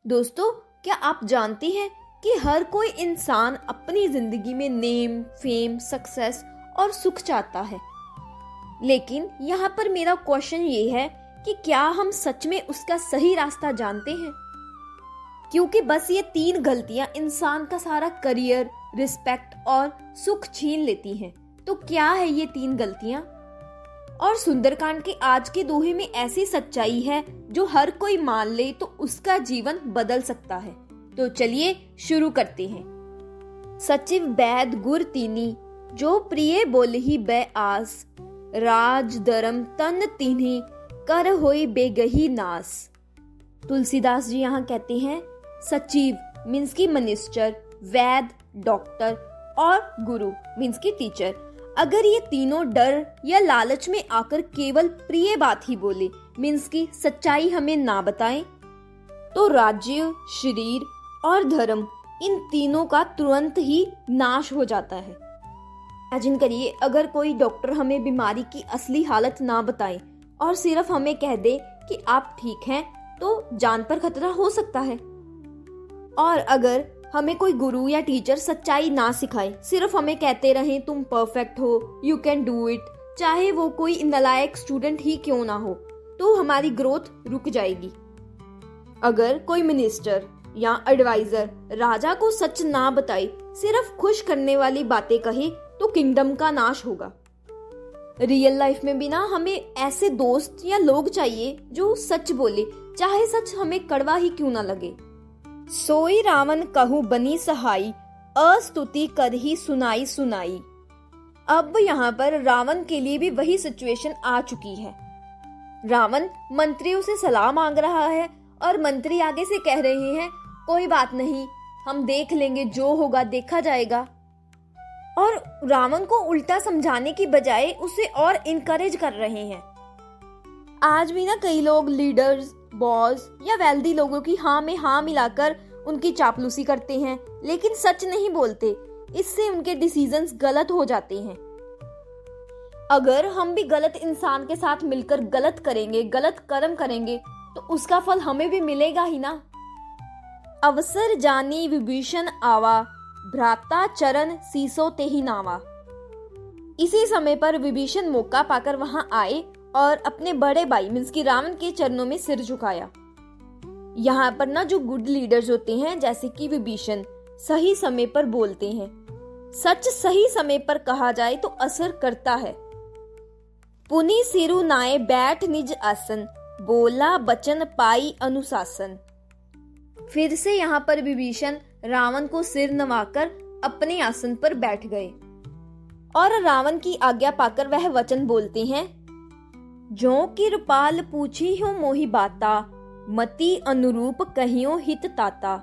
दोस्तों, क्या आप जानते हैं कि हर कोई इंसान अपनी जिंदगी में नेम, फेम, सक्सेस और सुख चाहता है। लेकिन यहाँ पर मेरा क्वेश्चन ये है कि क्या हम सच में उसका सही रास्ता जानते हैं? क्योंकि बस ये 3 गलतियां इंसान का सारा करियर, रिस्पेक्ट और सुख छीन लेती हैं। तो क्या है ये 3 गलतियां? और सुंदरकांड के आज के दोहे में ऐसी सच्चाई है जो हर कोई मान ले तो उसका जीवन बदल सकता है। तो चलिए शुरू करते हैं। सचिव बैद गुर तीनी, जो प्रिय बोलहि बै आस, राज धर्म तन तिन्हि, कर होई बेगही नास। तुलसीदास जी यहाँ कहते हैं सचिव मीन्स की मिनिस्टर, वैद डॉक्टर और गुरु मीन्स की टीचर, अगर ये तीनों डर या लालच में आकर केवल प्रिय बात ही बोले मीन्स की सच्चाई हमें ना बताएं, तो राज्य, शरीर और धर्म इन तीनों का तुरंत ही नाश हो जाता है। इमेजिन करिए, अगर कोई डॉक्टर हमें बीमारी की असली हालत ना बताए और सिर्फ हमें कह दे कि आप ठीक हैं, तो जान पर खतरा हो सकता है। और अगर हमें कोई गुरु या टीचर सच्चाई ना सिखाए, सिर्फ हमें कहते रहें तुम परफेक्ट हो, यू कैन डू इट, चाहे वो कोई नालायक स्टूडेंट ही क्यों ना हो, तो हमारी ग्रोथ रुक जाएगी। अगर कोई मिनिस्टर या एडवाइजर राजा को सच ना बताए, सिर्फ खुश करने वाली बातें कहे, तो किंगडम का नाश होगा। रियल लाइफ में भी ना हमें ऐसे दोस्त या लोग चाहिए जो सच बोले, चाहे सच हमें कड़वा ही क्यों ना लगे। सोई रावण कहूँ बनी सहाई, अस्तुति कर ही सुनाई सुनाई। अब यहाँ पर रावण के लिए भी वही सिचुएशन आ चुकी है। रावण मंत्रियों से सलाह मांग रहा है और मंत्री आगे से कह रहे हैं कोई बात नहीं, हम देख लेंगे, जो होगा देखा जाएगा। और रावण को उल्टा समझाने की बजाय उसे और इनकरेज कर रहे हैं। आज भी ना कई लोग लीडर्स, बॉस या वेल्दी लोगों की हाँ में हाँ मिलाकर उनकी चापलूसी करते हैं, लेकिन सच नहीं बोलते। इससे उनके डिसीजंस गलत हो जाते हैं। अगर हम भी गलत इंसान के साथ मिलकर गलत करेंगे, गलत कर्म करेंगे, तो उसका फल हमें भी मिलेगा ही ना। अवसर जानी विभीषण आवा, भ्राता चरण सीसो तेहि नावा। इसी समय पर विभीषण मौका पाकर वहां आए और अपने बड़े भाई मीन्स की रावण के चरणों में सिर झुकाया। यहाँ पर ना जो गुड लीडर्स होते हैं, जैसे कि विभीषण, सही समय पर बोलते हैं। सच सही समय पर कहा जाए तो असर करता है। पुनि सिरु नाए बैठ निज आसन, बोला बचन पाई अनुशासन। फिर से यहाँ पर विभीषण रावण को सिर नवाकर अपने आसन पर बैठ गए और रावण की आज्ञा पाकर वह वचन बोलते हैं, जो कृपाल पूछी हो मोहि बाता, मति अनुरूप कहियो हित ताता।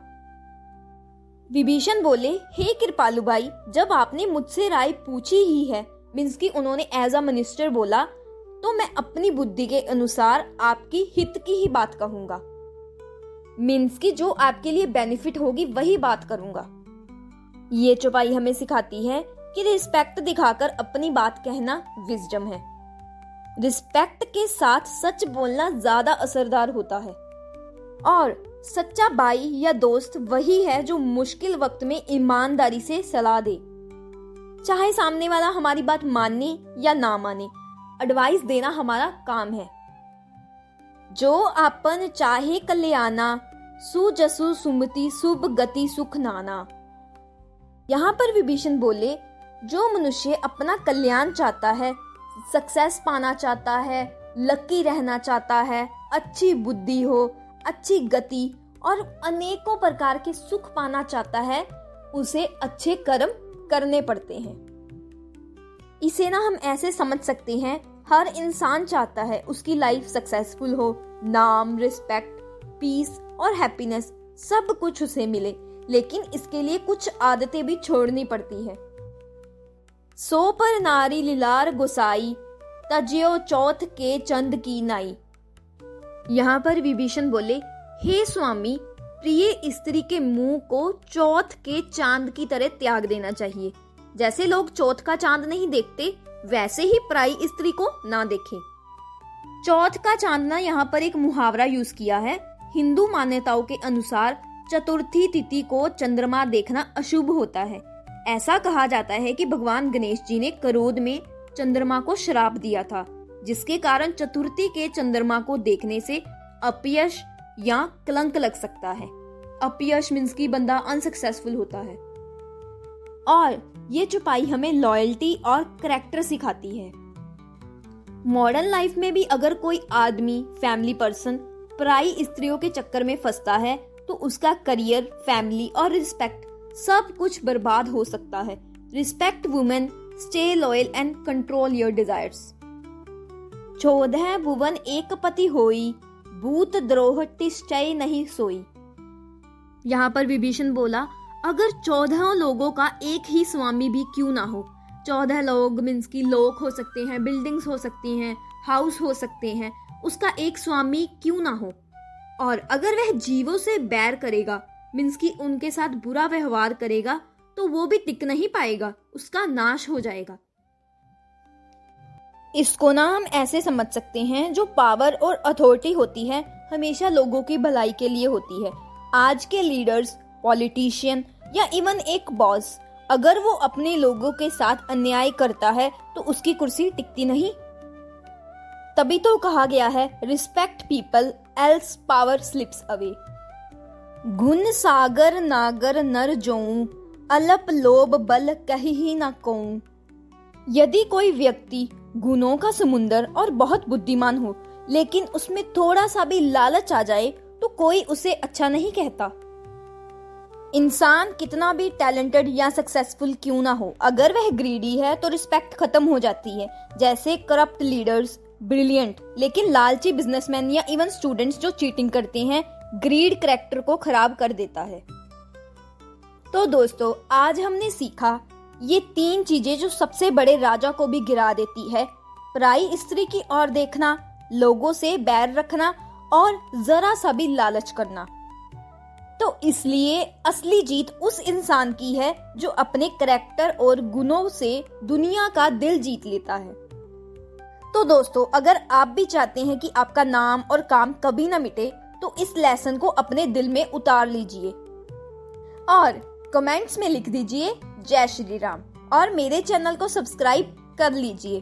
विभीषण बोले, हे कृपालु भाई, जब आपने मुझसे राय पूछी ही है, मीन्स की उन्होंने एज अ मिनिस्टर बोला, तो मैं अपनी बुद्धि के अनुसार आपकी हित की ही बात कहूंगा। मीन्स की जो आपके लिए बेनिफिट होगी वही बात करूंगा। ये चौपाई हमें सिखाती है कि रिस्पेक्ट दिखाकर अपनी बात कहना विजडम है। रिस्पेक्ट के साथ सच बोलना ज्यादा असरदार होता है। और सच्चा भाई या दोस्त वही है जो मुश्किल वक्त में ईमानदारी से सलाह दे, चाहे सामने वाला हमारी बात माने या ना माने। एडवाइस देना हमारा काम है। जो आपन चाहे कल्याणा, सुजसु सुमति शुभ गति सुख नाना। यहाँ पर विभीषण बोले, जो मनुष्य अपना कल्याण चाहता है, सक्सेस पाना चाहता है, लकी रहना चाहता है, अच्छी बुद्धि हो, अच्छी गति और अनेकों प्रकार के सुख पाना चाहता है, उसे अच्छे कर्म करने पड़ते हैं। इसे ना हम ऐसे समझ सकते हैं, हर इंसान चाहता है उसकी लाइफ सक्सेसफुल हो, नाम, रिस्पेक्ट, पीस और हैप्पीनेस सब कुछ उसे मिले, लेकिन इसके लिए कुछ आदतें भी छोड़नी पड़ती है। सो पर नारी लिलार गुसाई, तज्यो चौथ के चंद की नाई। यहाँ पर विभीषण बोले, हे स्वामी, प्रिय स्त्री के मुंह को चौथ के चांद की तरह त्याग देना चाहिए। जैसे लोग चौथ का चांद नहीं देखते, वैसे ही पराई स्त्री को ना देखें। चौथ का चांद ना यहाँ पर एक मुहावरा यूज किया है। हिंदू मान्यताओं के अनुसार चतुर्थी तिथि को चंद्रमा देखना अशुभ होता है। ऐसा कहा जाता है कि भगवान गणेश जी ने क्रोध में चंद्रमा को श्राप दिया था, जिसके कारण चतुर्थी के चंद्रमा को देखने से अपयश या कलंक लग सकता है। अपयश मीन्स कि बंदा अनसक्सेसफुल होता है। और ये चौपाई हमें लॉयल्टी और करैक्टर सिखाती है। मॉडर्न लाइफ में भी अगर कोई आदमी, फैमिली पर्सन पराई स्त्रियों के चक्कर में फंसता है तो उसका करियर, फैमिली और रिस्पेक्ट सब कुछ बर्बाद हो सकता है। Respect women, stay loyal and control your desires. 14 भुवन एक पति होई, भूत द्रोह तिष्ठय नहीं सोई। यहाँ पर विभीषण बोला, अगर 14 लोगों का एक ही स्वामी भी क्यों ना हो। 14 लोग मीन्स की लोग हो सकते हैं, बिल्डिंग्स हो सकती हैं, हाउस हो सकते हैं, उसका एक स्वामी क्यों ना हो। और अगर वह जीवों से बैर करेगा मीन्स की उनके साथ बुरा व्यवहार करेगा तो वो भी टिक नहीं पाएगा, उसका नाश हो जाएगा। इसको ना हम ऐसे समझ सकते हैं, जो पावर और अथॉरिटी होती है हमेशा लोगों की भलाई के लिए होती है। आज के लीडर्स, पॉलिटिशियन या इवन एक बॉस, अगर वो अपने लोगों के साथ अन्याय करता है तो उसकी कुर्सी टिकती नहीं। तभी तो कहा गया है, respect people else power slips away. गुण सागर नागर नर जोऊ, अलप लोभ बल कहीं ना कोऊ। यदि कोई व्यक्ति गुणों का समुंदर और बहुत बुद्धिमान हो, लेकिन उसमें थोड़ा सा भी लालच आ जाए तो कोई उसे अच्छा नहीं कहता। इंसान कितना भी टैलेंटेड या सक्सेसफुल क्यों ना हो, अगर वह ग्रीडी है तो रिस्पेक्ट खत्म हो जाती है। जैसे करप्ट लीडर्स, ब्रिलियंट लेकिन लालची बिजनेसमैन या इवन स्टूडेंट्स जो चीटिंग करते हैं, ग्रीड कैरेक्टर को खराब कर देता है। तो दोस्तों, आज हमने सीखा ये 3 चीजें जो सबसे बड़े राजा को भी गिरा देती है। पराई स्त्री की ओर देखना, लोगों से बैर रखना और जरा सा भी लालच करना। तो इसलिए असली जीत उस इंसान की है जो अपने कैरेक्टर और गुणों से दुनिया का दिल जीत लेता है। तो दोस्तों, अगर आप भी चाहते हैं कि आपका नाम और काम कभी ना मिटे तो इस लेसन को अपने दिल में उतार लीजिए और कमेंट्स में लिख दीजिए जय श्री राम और मेरे चैनल को सब्सक्राइब कर लीजिए।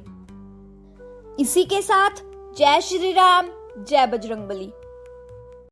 इसी के साथ जय श्री राम, जय बजरंगबली।